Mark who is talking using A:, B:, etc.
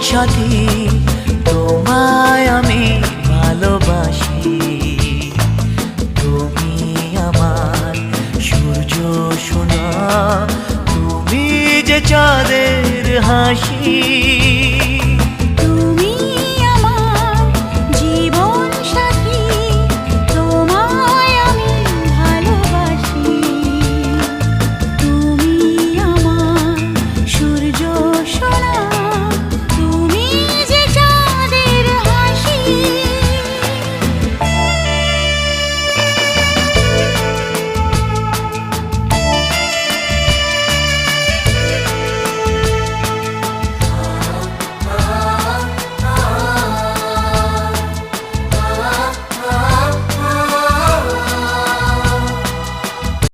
A: সাথী, তোমায় আমি ভালোবাসি। তুমি আমার সূর্য সোনা, তুমি যে চাঁদের হাসি।